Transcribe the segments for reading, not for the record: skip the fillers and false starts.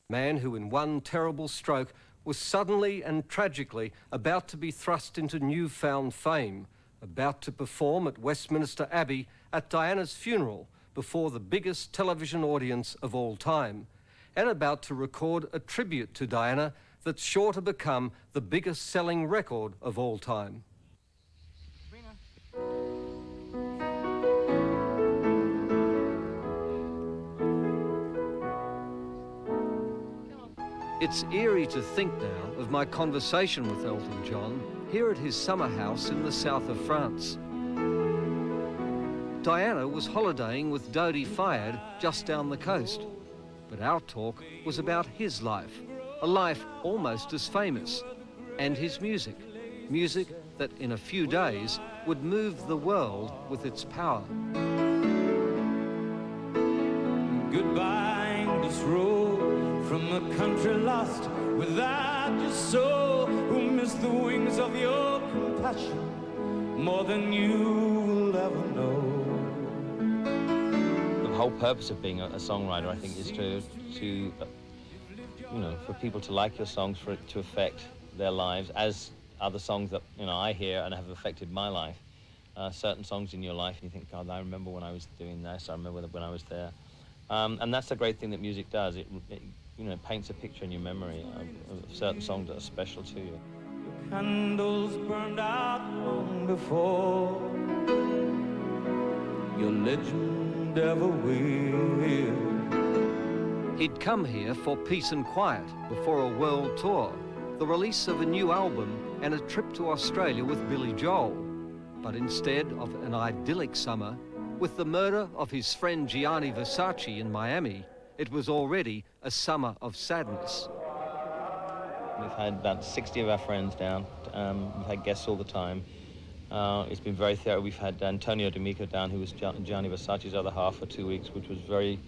man who in one terrible stroke was suddenly and tragically about to be thrust into newfound fame, about to perform at Westminster Abbey at Diana's funeral before the biggest television audience of all time, and about to record a tribute to Diana that's sure to become the biggest selling record of all time. It's eerie to think now of my conversation with Elton John here at his summer house in the south of France. Diana was holidaying with Dodi Fayed just down the coast, but our talk was about his life, a life almost as famous, and his music, music that in a few days would move the world with its power. Goodbye, English road, from a country lost without your soul, who missed the wings of your compassion more than you will ever know. The whole purpose of being a songwriter, I think, is to you know, for people to like your songs, for it to affect their lives, as other songs that, you know, I hear and have affected my life. Certain songs in your life, and you think, God, I remember when I was doing this, I remember when I was there. And that's the great thing that music does. It you know, paints a picture in your memory of certain songs that are special to you. Your candles burned out long before your legend ever will. He'd come here for peace and quiet before a world tour, the release of a new album and a trip to Australia with Billy Joel. But instead of an idyllic summer, with the murder of his friend Gianni Versace in Miami, it was already a summer of sadness. We've had about 60 of our friends down. We've had guests all the time. It's been very thorough. We've had Antonio D'Amico down, who was Gianni Versace's other half, for 2 weeks, which was very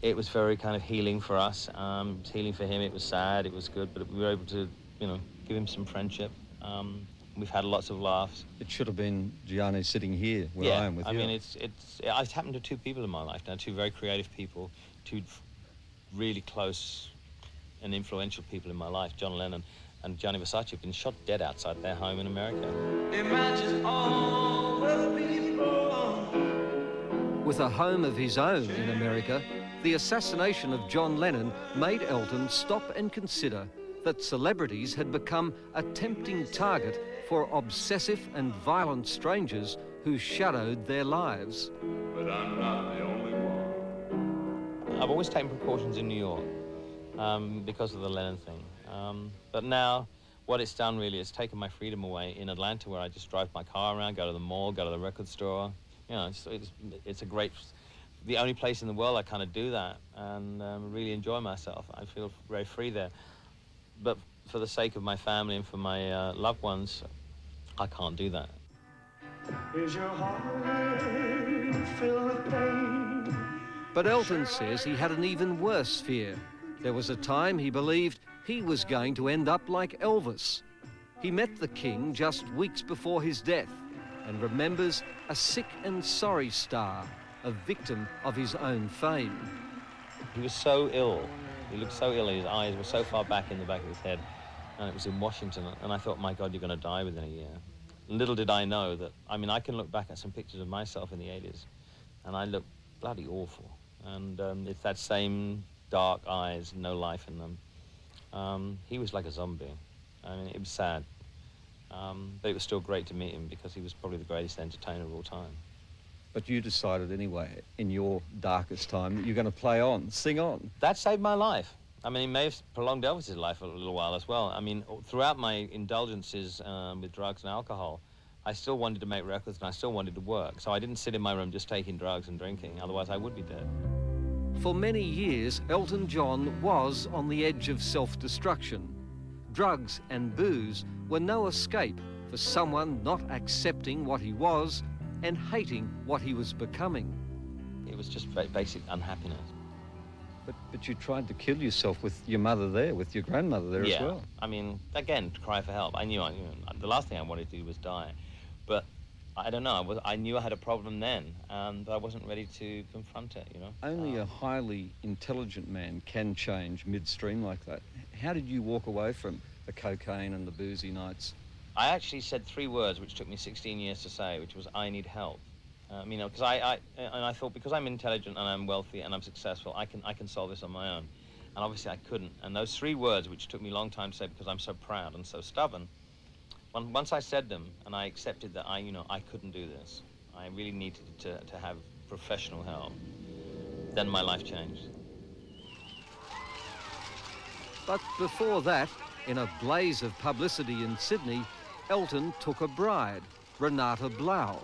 kind of healing for us. It was healing for him. It was sad, it was good, but we were able to, you know, give him some friendship. We've had lots of laughs. It should have been Gianni sitting here where I am with you. I mean, it's happened to two people in my life now, two very creative people, two really close and influential people in my life, John Lennon and Gianni Versace, have been shot dead outside their home in America. Imagine all the people. With a home of his own in America, the assassination of John Lennon made Elton stop and consider that celebrities had become a tempting target for obsessive and violent strangers who shadowed their lives. But I'm not the only one. I've always taken precautions in New York because of the Lennon thing. But now, what it's done really is taken my freedom away in Atlanta, where I just drive my car around, go to the mall, go to the record store. You know, it's a great, the only place in the world I kind of do that and really enjoy myself. I feel very free there. But for the sake of my family and for my loved ones, I can't do that. Is your heart filled with pain? But Elton says he had an even worse fear. There was a time he believed he was going to end up like Elvis. He met the King just weeks before his death and remembers a sick and sorry star, a victim of his own fame. He was so ill. He looked so ill, his eyes were so far back in the back of his head, and it was in Washington, and I thought, my God, you're going to die within a year. Little did I know that, I mean, I can look back at some pictures of myself in the 80s, and I look bloody awful. And it's that same dark eyes, no life in them. He was like a zombie. I mean, it was sad. But it was still great to meet him because he was probably the greatest entertainer of all time. But you decided anyway, in your darkest time, that you're going to play on, sing on. That saved my life. I mean, it may have prolonged Elvis's life a little while as well. I mean, throughout my indulgences with drugs and alcohol, I still wanted to make records and I still wanted to work. So I didn't sit in my room just taking drugs and drinking, otherwise I would be dead. For many years, Elton John was on the edge of self-destruction. Drugs and booze were no escape for someone not accepting what he was and hating what he was becoming. It was just very basic unhappiness. But you tried to kill yourself with your mother there, with your grandmother there as well. I mean, again, to cry for help. I knew the last thing I wanted to do was die. But I don't know. I knew I had a problem then, but I wasn't ready to confront it, you know. Only a highly intelligent man can change midstream like that. How did you walk away from the cocaine and the boozy nights? I actually said 3 words, which took me 16 years to say, which was, I need help. You know, because I thought because I'm intelligent and I'm wealthy and I'm successful, I can solve this on my own. And obviously I couldn't. And those 3 words, which took me a long time to say because I'm so proud and so stubborn, once I said them and I accepted that I couldn't do this, I really needed to have professional help, then my life changed. But before that, in a blaze of publicity in Sydney, Elton took a bride, Renata Blau.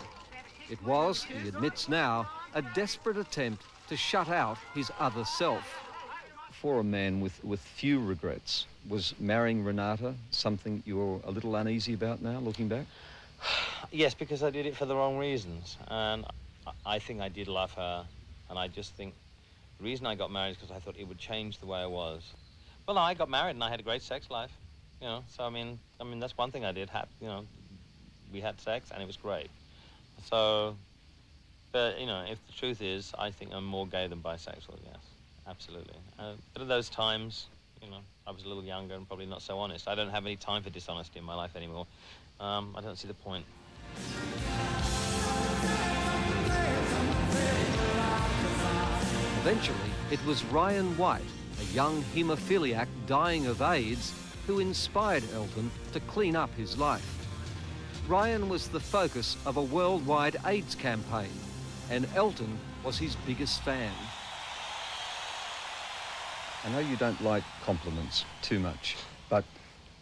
It was, he admits now, a desperate attempt to shut out his other self. For a man with few regrets, was marrying Renata something you're a little uneasy about now, looking back? Yes, because I did it for the wrong reasons. And I think I did love her. And I just think the reason I got married is because I thought it would change the way I was. Well, no, I got married and I had a great sex life, you know. So, I mean, that's one thing I did. You know, we had sex and it was great. So, but, you know, if the truth is, I think I'm more gay than bisexual, yes. Absolutely. But at those times, you know, I was a little younger and probably not so honest. I don't have any time for dishonesty in my life anymore. I don't see the point. Eventually, it was Ryan White, a young haemophiliac dying of AIDS, who inspired Elton to clean up his life. Ryan was the focus of a worldwide AIDS campaign, and Elton was his biggest fan. I know you don't like compliments too much, but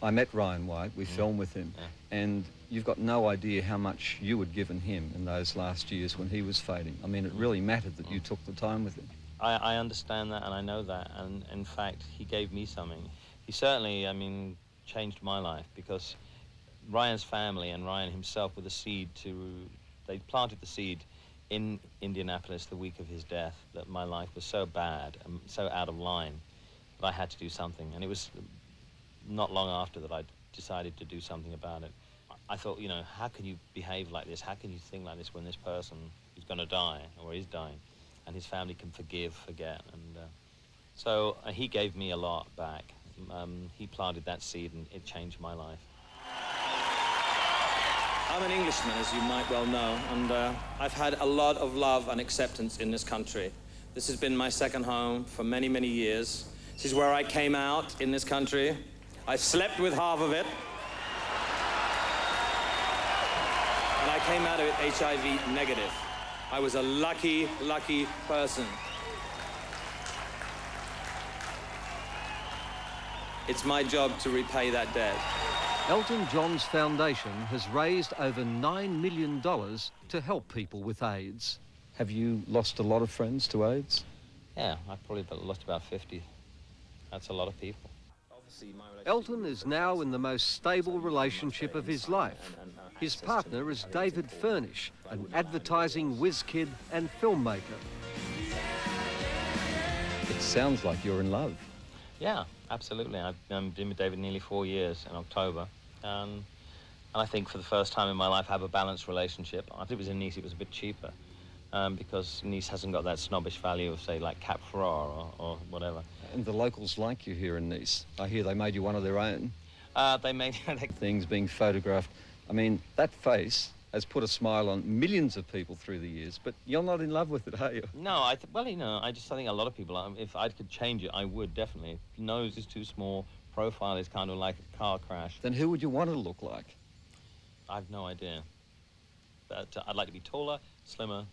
I met Ryan White, we filmed with him, and you've got no idea how much you had given him in those last years when he was fading. I mean, it really mattered that you took the time with him. I understand that and I know that, and in fact, he gave me something. He certainly, changed my life because Ryan's family and Ryan himself were the seed they planted the seed in Indianapolis the week of his death that my life was so bad and so out of line that I had to do something. And it was not long after that I decided to do something about it. I thought, you know, how can you behave like this? How can you think like this when this person is going to die or is dying and his family can forgive, forget? And so he gave me a lot back. He planted that seed and it changed my life. I'm an Englishman, as you might well know, and I've had a lot of love and acceptance in this country. This has been my second home for many, many years. This is where I came out in this country. I've slept with half of it. And I came out of it HIV negative. I was a lucky, lucky person. It's my job to repay that debt. Elton John's foundation has raised over $9 million to help people with AIDS. Have you lost a lot of friends to AIDS? Yeah, I've probably lost about 50. That's a lot of people. Elton is now in the most stable relationship of his life. His partner is David Furnish, an advertising whiz kid and filmmaker. It sounds like you're in love. Yeah, absolutely. I've been with David nearly 4 years in October. And I think for the first time in my life I have a balanced relationship. I think it was in Nice, it was a bit cheaper because Nice hasn't got that snobbish value of, say, like Cap Ferrare or whatever. And the locals like you here in Nice. I hear they made you one of their own. They made things being photographed. I mean, that face has put a smile on millions of people through the years, but you're not in love with it, are you? No, I think a lot of people, if I could change it, I would, definitely. Nose is too small, profile is kind of like a car crash. Then who would you want to look like? I've no idea. But I'd like to be taller, slimmer,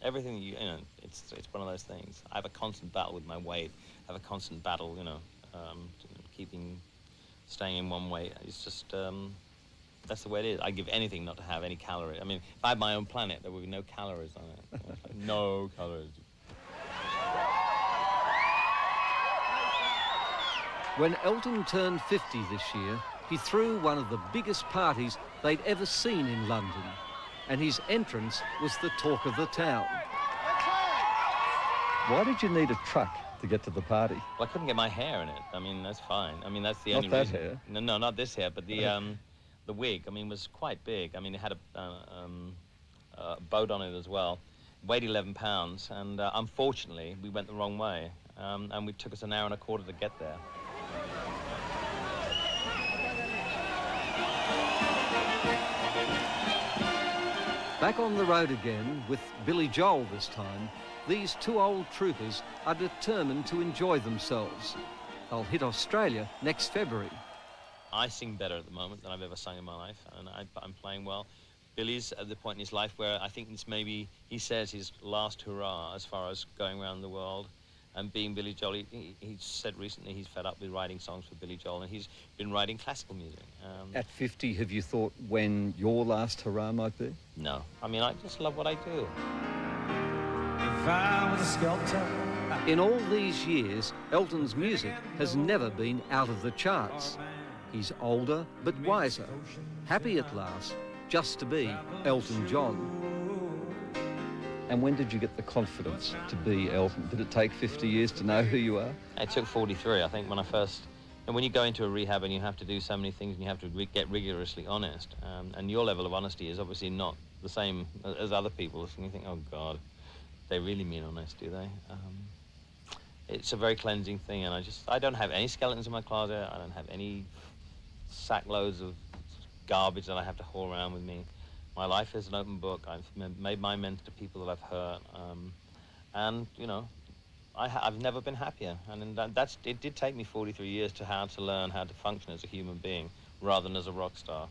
everything, it's one of those things. I have a constant battle with my weight. I have a constant battle, staying in one weight. It's just, that's the way it is. I'd give anything not to have any calories. I mean, if I had my own planet, there would be no calories on it. No calories. When Elton turned 50 this year, he threw one of the biggest parties they'd ever seen in London, and his entrance was the talk of the town. Why did you need a truck to get to the party? Well, I couldn't get my hair in it. I mean, that's fine. I mean, that's the only reason. Not that hair? No, not this hair, but the the wig, I mean, was quite big. I mean, it had a boat on it as well. Weighed 11 pounds, and unfortunately, we went the wrong way. And it took us an hour and a quarter to get there. Back on the road again, with Billy Joel this time, these two old troopers are determined to enjoy themselves. They'll hit Australia next February. I sing better at the moment than I've ever sung in my life, and I'm playing well. Billy's at the point in his life where I think it's maybe, he says, his last hurrah as far as going around the world and being Billy Joel. He said recently he's fed up with writing songs for Billy Joel, and he's been writing classical music. At 50, have you thought when your last hurrah might be? No. I mean, I just love what I do. If I was a sculptor. In all these years, Elton's music has never been out of the charts. He's older but wiser, happy at last just to be Elton John. And when did you get the confidence to be Elton? Did it take 50 years to know who you are? It took 43, I think, when I first... And when you go into a rehab and you have to do so many things and you have to get rigorously honest, and your level of honesty is obviously not the same as other people's, and you think, oh, God, they really mean honest, do they? It's a very cleansing thing, and I don't have any skeletons in my closet. I don't have any sackloads of garbage that I have to haul around with me. My life is an open book. I've made my amends to people that I've hurt, and you know, I've never been happier. And it did take me 43 years to learn how to function as a human being rather than as a rock star.